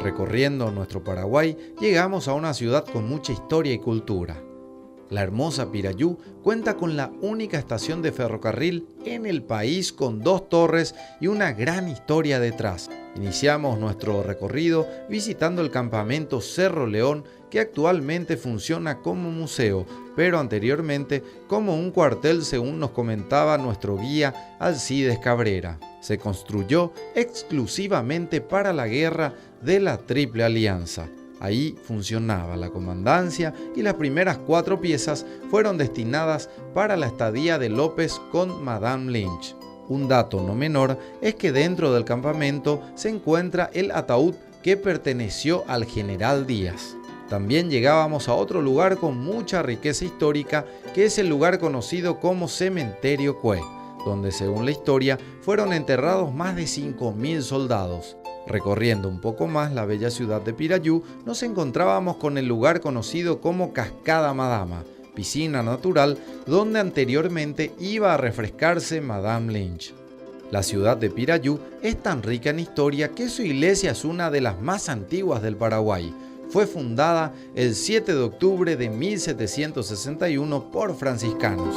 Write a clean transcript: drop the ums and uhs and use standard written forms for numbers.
Recorriendo nuestro Paraguay, llegamos a una ciudad con mucha historia y cultura. La hermosa Pirayú cuenta con la única estación de ferrocarril en el país con 2 torres y una gran historia detrás. Iniciamos nuestro recorrido visitando el campamento Cerro León, que actualmente funciona como museo, pero anteriormente como un cuartel, según nos comentaba nuestro guía Alcides Cabrera. Se construyó exclusivamente para la guerra de la Triple Alianza. Ahí funcionaba la comandancia y las primeras 4 piezas fueron destinadas para la estadía de López con Madame Lynch. Un dato no menor es que dentro del campamento se encuentra el ataúd que perteneció al general Díaz. También llegábamos a otro lugar con mucha riqueza histórica, que es el lugar conocido como Cementerio Cue, donde según la historia fueron enterrados más de 5.000 soldados. Recorriendo un poco más la bella ciudad de Pirayú, nos encontrábamos con el lugar conocido como Cascada Madama, piscina natural donde anteriormente iba a refrescarse Madame Lynch. La ciudad de Pirayú es tan rica en historia que su iglesia es una de las más antiguas del Paraguay. Fue fundada el 7 de octubre de 1761 por franciscanos.